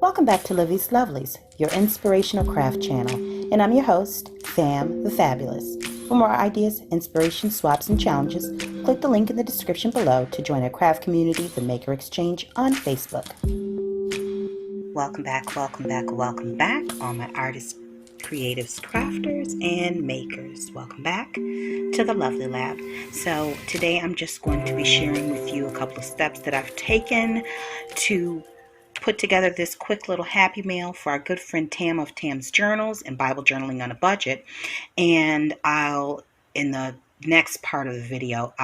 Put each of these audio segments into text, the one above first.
Welcome back to Livie'S Lovelies, your inspirational craft channel, and I'm your host, Fam the Fabulous. For more ideas, inspiration, swaps, and challenges, click the link in the description below to join our craft community, the Maker Exchange, on Facebook. Welcome back, all my artists, creatives, crafters, and makers. Welcome back to the Lovely Lab. So today I'm just going to be sharing with you a couple of steps that I've taken to put together this quick little happy mail for our good friend Tam of Tam's Journals and Bible Journaling on a Budget. And in the next part of the video,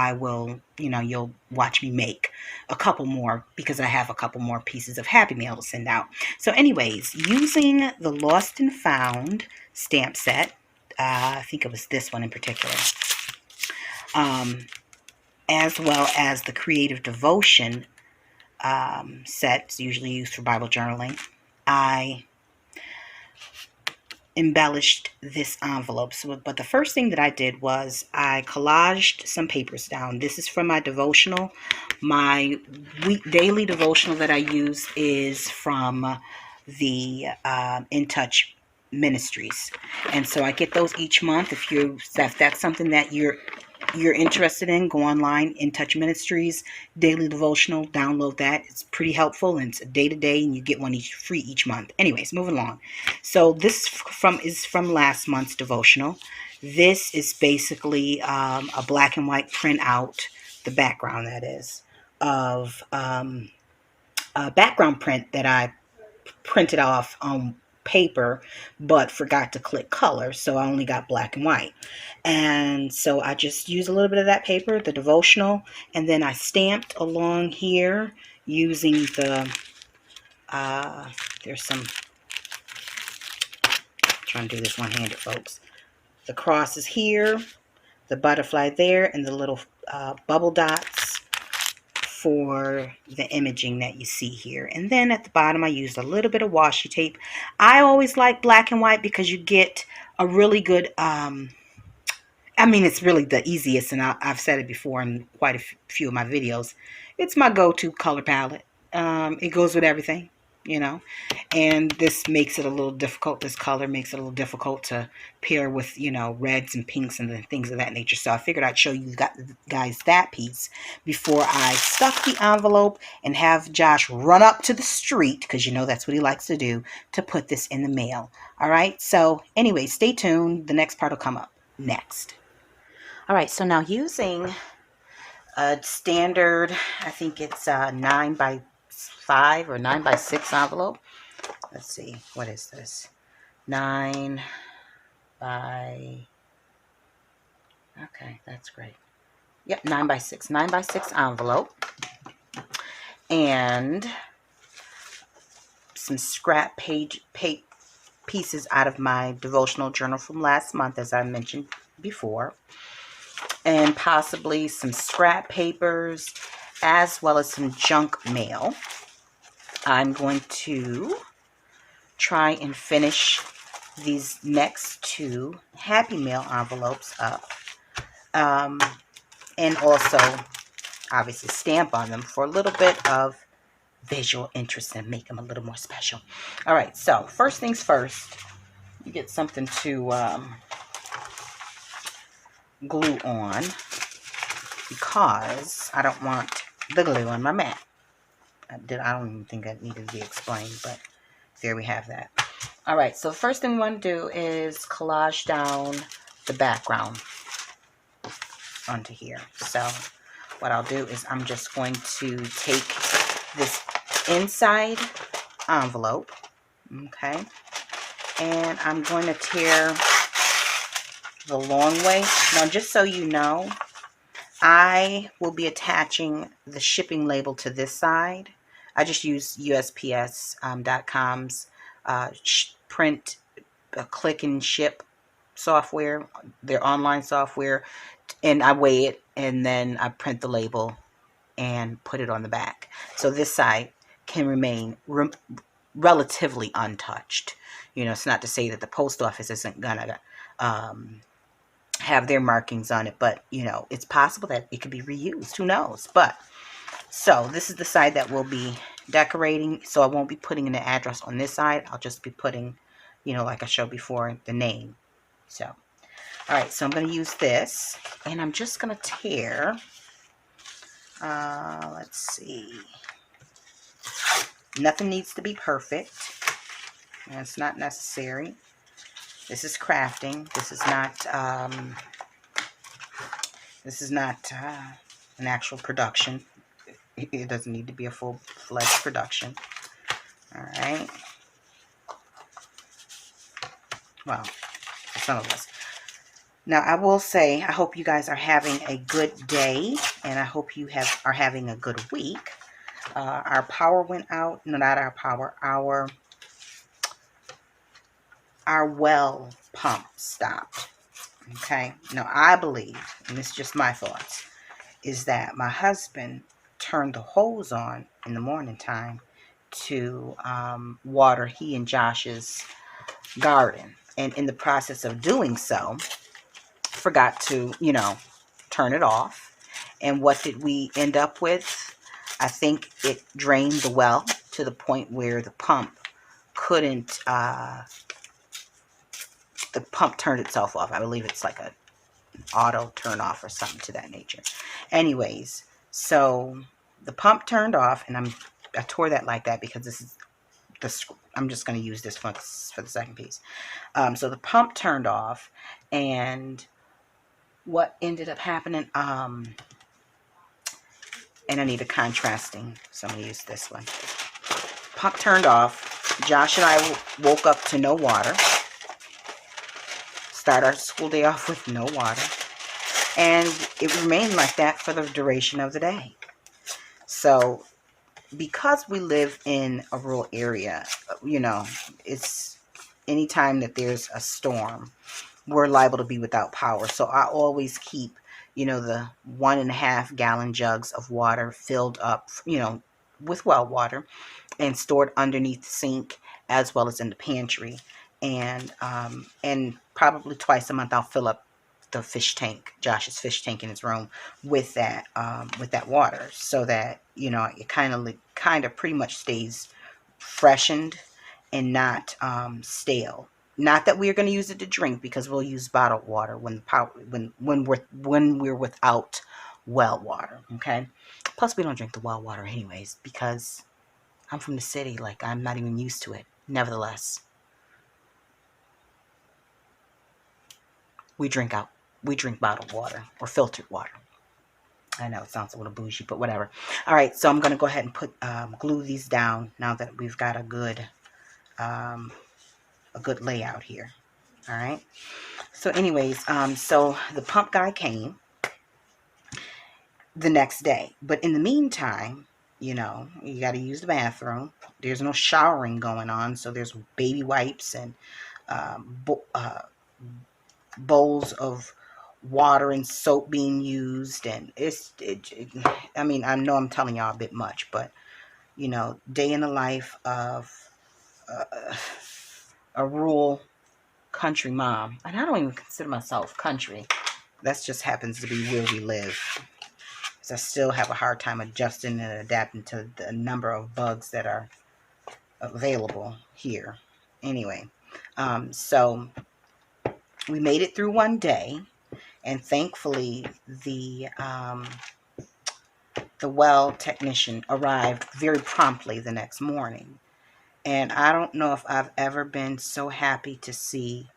you'll watch me make a couple more because I have a couple more pieces of happy mail to send out. So anyways, using the Lost and Found stamp set, I think it was this one in particular, as well as the Creative Devotion sets usually used for Bible journaling, I embellished this envelope. But the first thing that I did was I collaged some papers down. This is from my devotional. My daily devotional that I use is from the In Touch Ministries, and so I get those each month. If that's something that you're interested in, go online, In Touch Ministries, daily devotional, download that. It's pretty helpful, and it's a day-to-day, and you get one free each month. Anyways, moving along. So this is from last month's devotional. This is basically a black and white printout, the background that is, of a background print that I printed off on paper but forgot to click color, so I only got black and white. And so I just used a little bit of that paper, the devotional, and then I stamped along here using the there's some, trying to do this one-handed, folks. The cross is here, the butterfly there, and the little bubble dots for the imaging that you see here. And then at the bottom I used a little bit of washi tape. I always like black and white because you get a really good it's really the easiest, and I've said it before in quite a few of my videos. It's my go-to color palette. It goes with everything, and this makes it a little difficult. This color makes it a little difficult to pair with, reds and pinks and things of that nature. So I figured I'd show you guys that piece before I stuff the envelope and have Josh run up to the street, because that's what he likes to do, to put this in the mail. All right. So anyway, stay tuned. The next part will come up next. All right. So now using a standard, I think it's 9x5 or 9x6 envelope. Let's see, what is this? 9 by, okay, that's great. Yep, 9x6, 9x6 envelope. And some scrap pieces out of my devotional journal from last month, as I mentioned before. And possibly some scrap papers, as well as some junk mail. I'm going to try and finish these next two happy mail envelopes up, and also obviously stamp on them for a little bit of visual interest and make them a little more special. All right, so first things first, you get something to glue on, because I don't want the glue on my mat. I don't even think that needed to be explained, but there we have that. All right, so the first thing we want to do is collage down the background onto here. So what I'll do is I'm just going to take this inside envelope, okay, and I'm going to tear the long way. Now, just so you know, I will be attaching the shipping label to this side. I just use USPS.com's print, click and ship software, their online software, and I weigh it, and then I print the label and put it on the back. So this side can remain relatively untouched. It's not to say that the post office isn't gonna have their markings on it, but it's possible that it could be reused. Who knows? But so this is the side that we'll be decorating, so I won't be putting in the address on this side. I'll just be putting, you know, like I showed before, the name. So, all right, so I'm going to use this, and I'm just going to tear, let's see, nothing needs to be perfect. It's not necessary. This is crafting. This is not an actual production. It doesn't need to be a full-fledged production. All right. Well, for some of us. Now, I will say, I hope you guys are having a good day, and I hope you are having a good week. Our power went out. No, not our power. Our well pump stopped. Okay. Now, I believe, and this is just my thoughts, is that my husband turned the hose on in the morning time to water he and Josh's garden. And in the process of doing so, forgot to, you know, turn it off. And what did we end up with? I think it drained the well to the point where the pump couldn't, the pump turned itself off. I believe it's like an auto turn off or something to that nature. Anyways, so the pump turned off, and I tore that like that because this is I'm just going to use this one for the second piece. So the pump turned off, and what ended up happening, and I need a contrasting, so I'm going to use this one. Pump turned off. Josh and I woke up to no water. Start our school day off with no water. And it remained like that for the duration of the day. So, because we live in a rural area, you know, it's anytime that there's a storm, we're liable to be without power. So I always keep, you know, the 1.5 gallon jugs of water filled up, you know, with well water, and stored underneath the sink as well as in the pantry. And probably twice a month I'll fill up the fish tank, Josh's fish tank in his room, with that water, so that, you know, it kind of pretty much stays freshened and not stale. Not that we're going to use it to drink, because we'll use bottled water when we're without well water. Okay. Plus, we don't drink the well water anyways, because I'm from the city. Like, I'm not even used to it. Nevertheless, we drink bottled water or filtered water. I know it sounds a little bougie, but whatever. All right, so I'm going to go ahead and put glue these down now that we've got a good layout here. All right. So anyways, so the pump guy came the next day, but in the meantime, you know, you got to use the bathroom. There's no showering going on, so there's baby wipes and bowls of water and soap being used, and I mean, I know I'm telling y'all a bit much, but, you know, day in the life of a rural country mom. And I don't even consider myself country. That just happens to be where we live. So I still have a hard time adjusting and adapting to the number of bugs that are available here. Anyway, so we made it through one day, and thankfully the well technician arrived very promptly the next morning. And I don't know if I've ever been so happy to see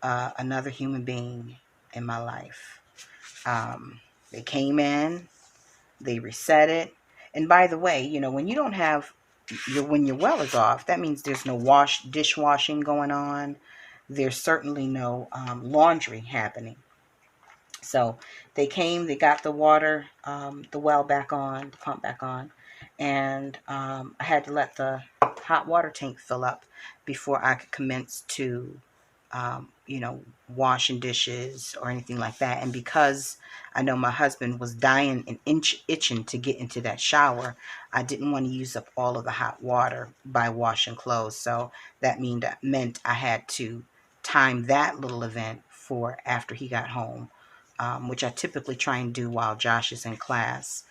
another human being in my life. They came in, they reset it. And by the way, you know, when you don't have when your well is off, that means there's no dishwashing going on. There's certainly no laundry happening. So they came, they got the water, the well back on, the pump back on, and I had to let the hot water tank fill up before I could commence to, you know, washing dishes or anything like that. And because I know my husband was dying and itching to get into that shower, I didn't want to use up all of the hot water by washing clothes. So that meant I had to time that little event for after he got home, which I typically try and do while Josh is in class.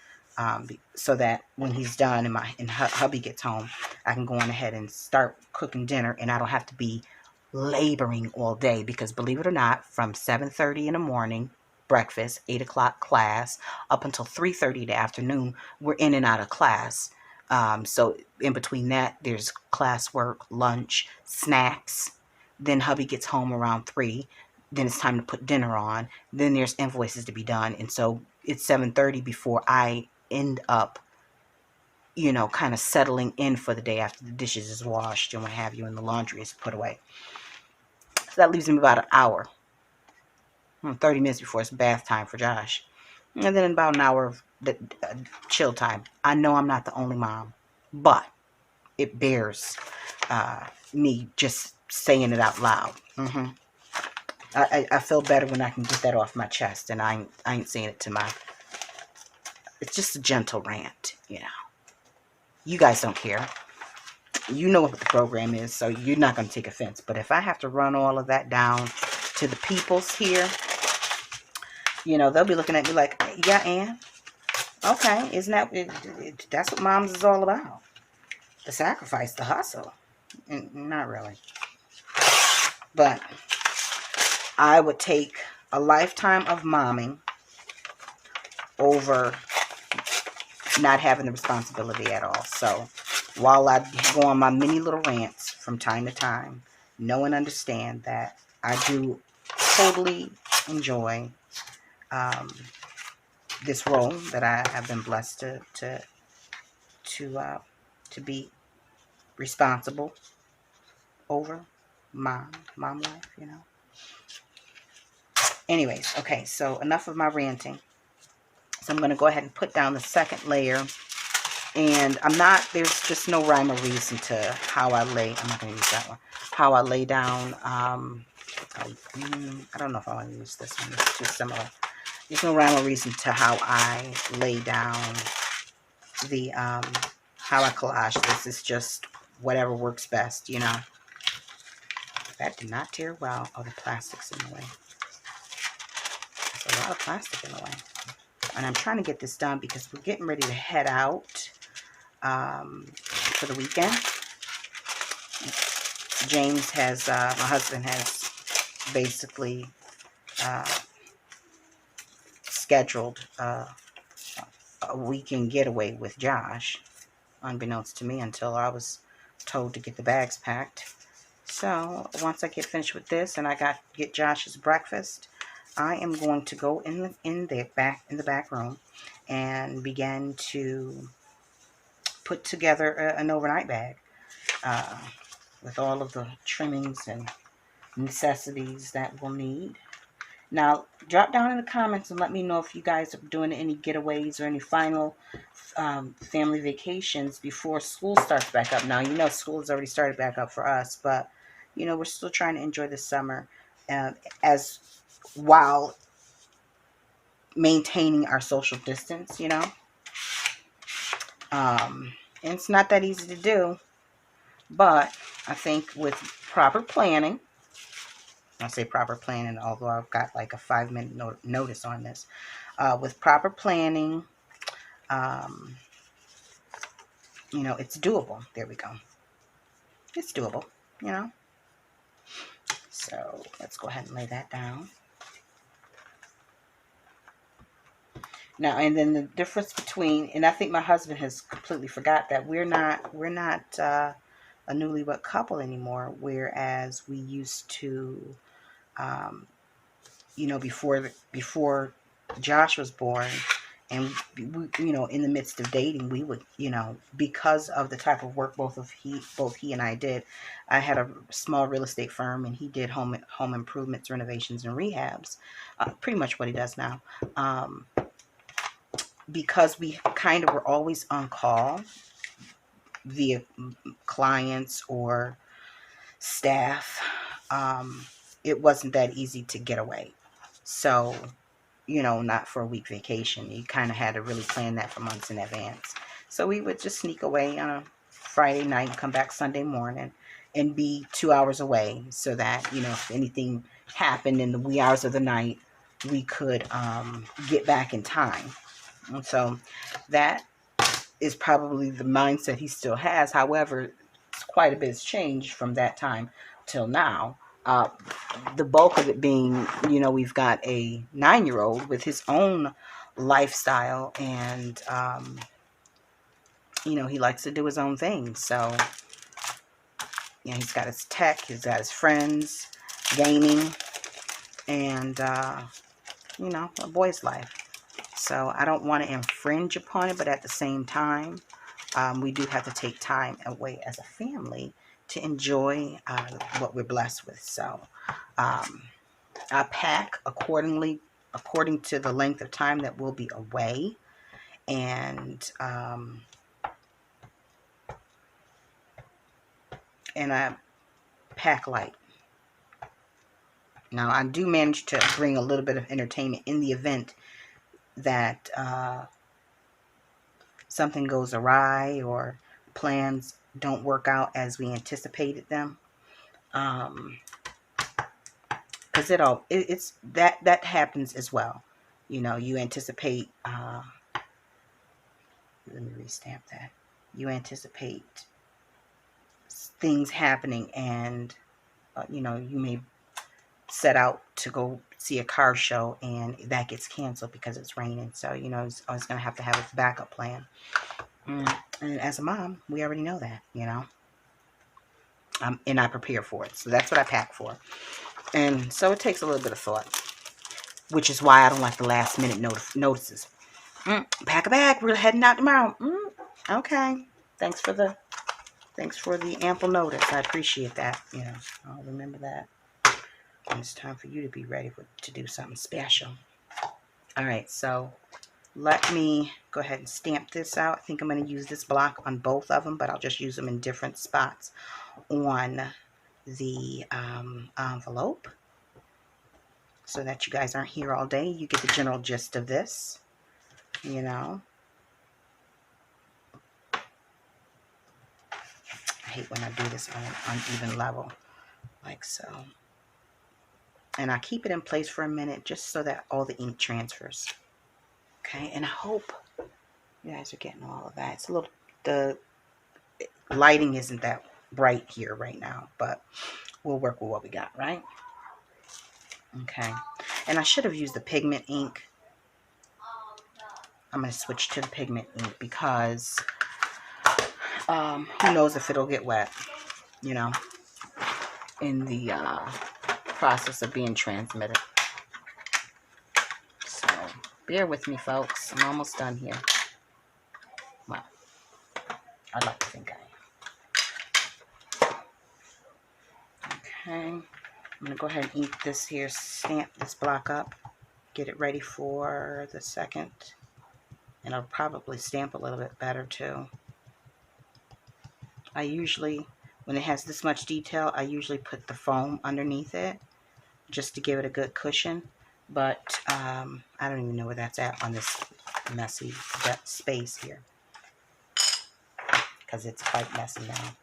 so that when he's done and hubby gets home, I can go on ahead and start cooking dinner, and I don't have to be laboring all day, because believe it or not, from 7:30 in the morning, breakfast, 8 o'clock class, up until 3:30 in the afternoon, we're in and out of class. So in between that, there's classwork, lunch, snacks. Then hubby gets home around 3. Then it's time to put dinner on. Then there's invoices to be done. And so it's 7:30 before I end up, kind of settling in for the day after the dishes is washed and what have you, and the laundry is put away. So that leaves me about an hour, 30 minutes before it's bath time for Josh. And then about an hour of the chill time. I know I'm not the only mom, but it bears me just saying it out loud. I feel better when I can get that off my chest, and I ain't saying it to my... It's just a gentle rant, You guys don't care. You know what the program is, so you're not going to take offense. But if I have to run all of that down to the peoples here, they'll be looking at me like, yeah, Ann, okay, isn't that... that's what moms is all about. The sacrifice, the hustle. Not really. But I would take a lifetime of momming over not having the responsibility at all. So while I go on my mini little rants from time to time, know and understand that I do totally enjoy this role that I have been blessed to be responsible over mom life, Anyways, okay, so enough of my ranting. So I'm going to go ahead and put down the second layer. And there's just no rhyme or reason to how I lay. I'm not going to use that one. How I lay down. I don't know if I want to use this one. It's too similar. There's no rhyme or reason to how I lay down how I collage this. It's just whatever works best, That did not tear well. Oh, the plastic's in the way. There's a lot of plastic in the way. And I'm trying to get this done because we're getting ready to head out for the weekend. James has, my husband has basically scheduled a weekend getaway with Josh, unbeknownst to me until I was told to get the bags packed. So once I get finished with this and I get Josh's breakfast, I am going to go in the back room and begin to put together an overnight bag with all of the trimmings and necessities that we'll need. Now, drop down in the comments and let me know if you guys are doing any getaways or any final family vacations before school starts back up. Now, school has already started back up for us, but, we're still trying to enjoy the summer as while maintaining our social distance, And it's not that easy to do, but I think with proper planning, I say proper planning, although I've got like a 5-minute notice on this. With proper planning, it's doable. There we go. It's doable, So let's go ahead and lay that down. Now, and then the difference between, and I think my husband has completely forgot that we're not a newlywed couple anymore, whereas we used to, before Josh was born, and we, in the midst of dating, we would, because of the type of work both he and I did. I had a small real estate firm, and he did home improvements, renovations, and rehabs, pretty much what he does now. Because we kind of were always on call via clients or staff, it wasn't that easy to get away. So, not for a week vacation. You kind of had to really plan that for months in advance. So we would just sneak away on a Friday night, come back Sunday morning, and be 2 hours away so that, if anything happened in the wee hours of the night, we could get back in time. And so that is probably the mindset he still has. However, quite a bit has changed from that time till now. The bulk of it being, we've got a 9-year-old with his own lifestyle, and he likes to do his own thing. So he's got his tech, he's got his friends, gaming, and a boy's life. So I don't want to infringe upon it, but at the same time, we do have to take time away as a family to enjoy what we're blessed with. So I pack according to the length of time that we'll be away. And I pack light. Now, I do manage to bring a little bit of entertainment in the event that something goes awry or plans don't work out as we anticipated them. Because it's that happens as well. You anticipate, let me restamp that. You anticipate things happening, and you may set out to go see a car show, and that gets canceled because it's raining. So it's always going to have a backup plan. And as a mom, we already know that, and I prepare for it. So that's what I pack for. And so it takes a little bit of thought, which is why I don't like the last minute notices. Pack a bag. We're heading out tomorrow. Okay. Thanks for the ample notice. I appreciate that. I'll remember that. And it's time for you to be ready to do something special. All right. So let me go ahead and stamp this out. I think I'm going to use this block on both of them, but I'll just use them in different spots on the envelope, so that you guys aren't here all day. You get the general gist of this, I hate when I do this on an uneven level, like so. And I keep it in place for a minute just so that all the ink transfers. Okay, and I hope you guys are getting all of that. It's the lighting isn't that bright here right now, but we'll work with what we got, right? Okay, and I should have used the pigment ink. I'm going to switch to the pigment ink because who knows if it'll get wet, in the process of being transmitted. So bear with me, folks. I'm almost done here. Well, I'd like to think I am. Okay, I'm going to go ahead and ink this here, stamp this block up, get it ready for the second. And I'll probably stamp a little bit better too. I usually, when it has this much detail, I usually put the foam underneath it just to give it a good cushion. But I don't even know where that's at on this messy space here, because it's quite messy now.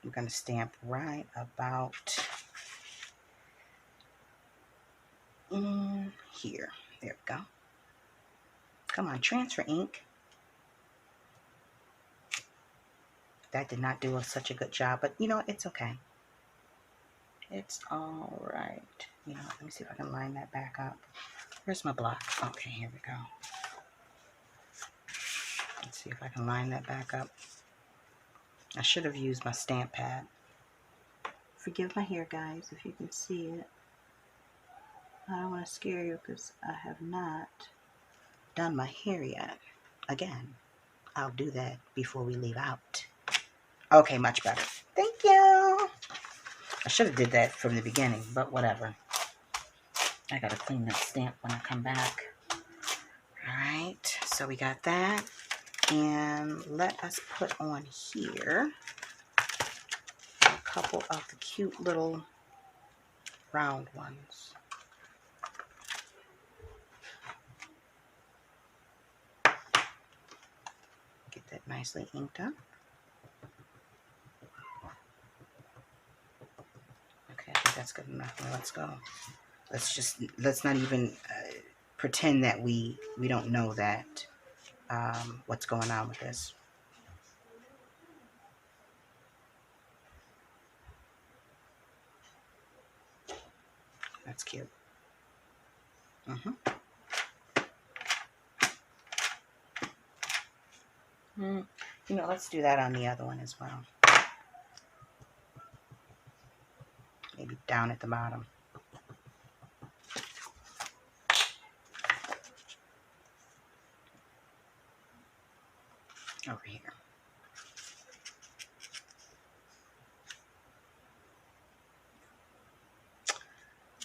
I'm going to stamp right about in here. There we go. Come on, transfer ink. That did not do such a good job, but it's okay. It's all right. Let me see if I can line that back up. Where's my block? Okay, here we go. Let's see if I can line that back up. I should have used my stamp pad. Forgive my hair, guys, if you can see it. I don't want to scare you because I have not done my hair yet. Again, I'll do that before we leave out. Okay, much better. Thank you. I should have did that from the beginning, but whatever. I gotta clean that stamp when I come back. Alright, so we got that. And let us put on here a couple of the cute little round ones. Get that nicely inked up. Okay, I think that's good enough. Now let's go. Let's not even pretend that we don't know that what's going on with this. That's cute. You know, let's do that on the other one as well. Maybe down at the bottom. Over here.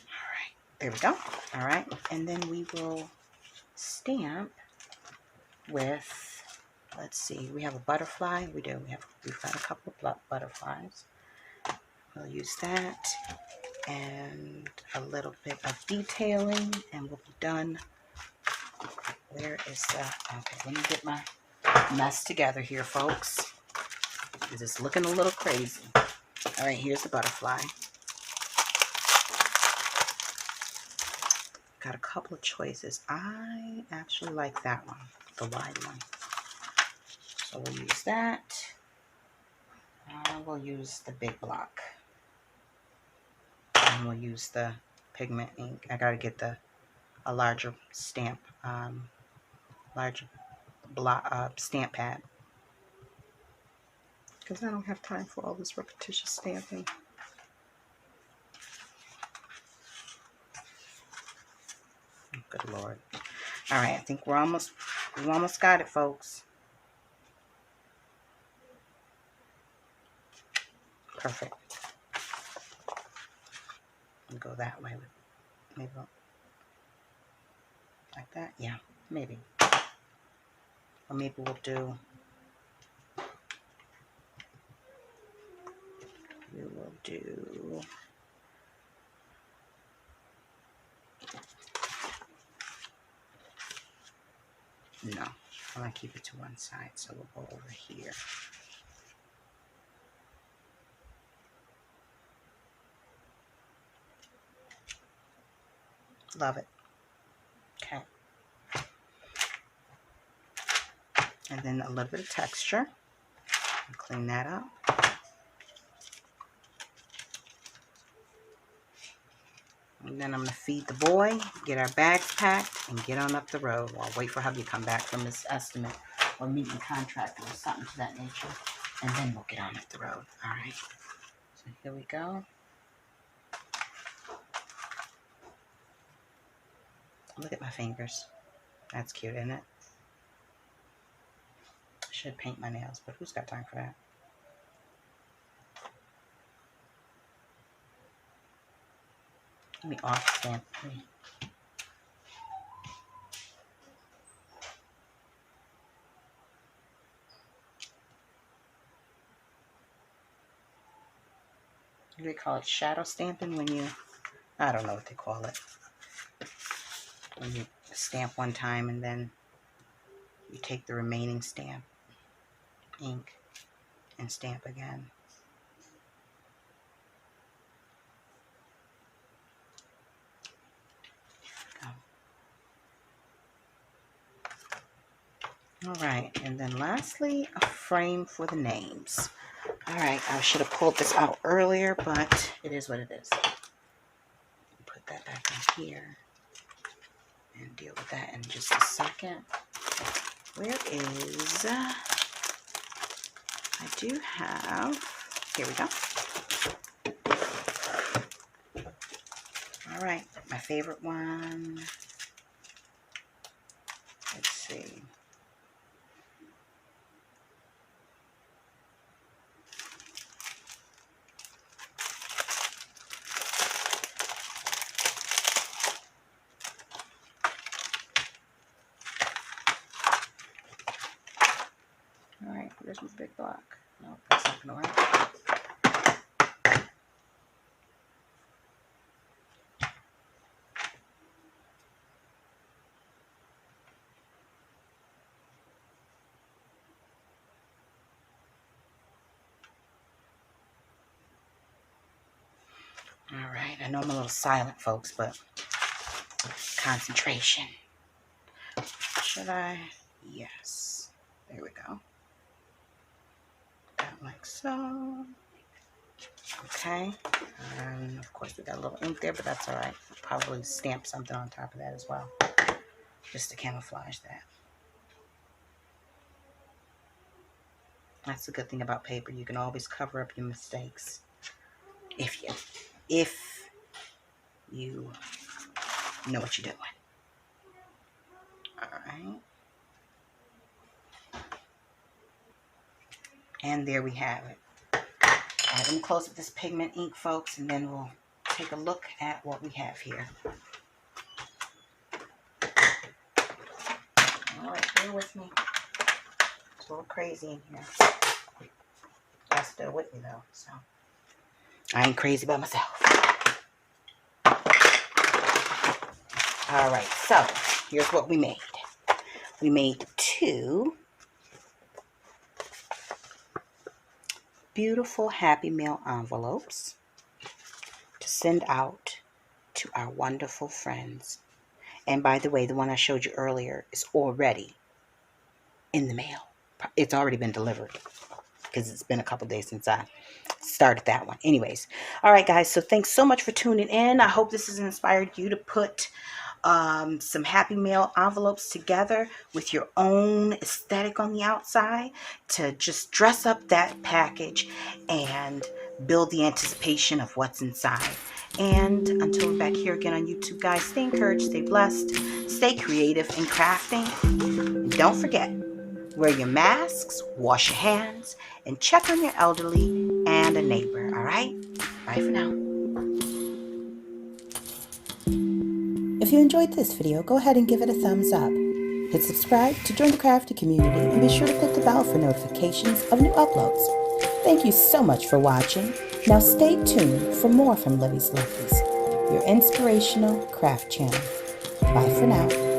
All right, there we go. All right, and then we will stamp with, let's see, we have a butterfly. We've got a couple of butterflies. We'll use that and a little bit of detailing, and we'll be done. Where is that? Okay, let me get my mess together here, folks. It's looking a little crazy. All right, here's the butterfly. Got a couple of choices. I actually like that one, the wide one. So we'll use that. We'll use the big block. And we'll use the pigment ink. I gotta get a larger stamp, larger block, stamp pad. Because I don't have time for all this repetitious stamping. Good Lord. All right, I think we almost got it, folks. Perfect. And go that way with maybe like that. Yeah, maybe. Or maybe we'll do. We will do. No, I want to keep it to one side, so we'll go over here. Love it. Okay. And then a little bit of texture. Clean that up. And then I'm going to feed the boy, get our bags packed, and get on up the road. I'll wait for hubby to come back from this estimate or meeting contractor or something to that nature. And then we'll get on up the road. All right. So here we go. Look at my fingers. That's cute, isn't it? I should paint my nails, but who's got time for that? Let me off stamp. Do they call it shadow stamping when you, I don't know what they call it. When you stamp one time and then you take the remaining stamp, ink, and stamp again. All right, and then lastly, a frame for the names. All right, I should have pulled this out earlier, but it is what it is. Put that back in here and deal with that in just a second. Where is, I do have, here we go. All right, my favorite one. Let's see. All right, where's my big block? No, that's not gonna work. All right, I know I'm a little silent, folks, but concentration. Should I? Yes. There we go. Like so. Okay. And of course we got a little ink there, but that's all right. I'll probably stamp something on top of that as well, just to camouflage that. That's the good thing about paper. You can always cover up your mistakes if you know what you're doing. All right. And there we have it. Let me close with this pigment ink, folks, and then we'll take a look at what we have here. All right, bear with me. It's a little crazy in here. Y'all still with me though, so I ain't crazy by myself. All right, so here's what we made. We made 2 beautiful Happy Mail envelopes to send out to our wonderful friends. And by the way, the one I showed you earlier is already in the mail. It's already been delivered because it's been a couple days since I started that one. Anyways, all right, guys. So thanks so much for tuning in. I hope this has inspired you to put some Happy Mail envelopes together with your own aesthetic on the outside to just dress up that package and build the anticipation of what's inside. And until we're back here again on YouTube, guys, stay encouraged, stay blessed, stay creative in crafting. And don't forget, wear your masks, wash your hands, and check on your elderly and a neighbor, all right? Bye for now. If you enjoyed this video, go ahead and give it a thumbs up. Hit subscribe to join the crafty community and be sure to click the bell for notifications of new uploads. Thank you so much for watching. Now stay tuned for more from Livie'S Lovelies, your inspirational craft channel. Bye for now.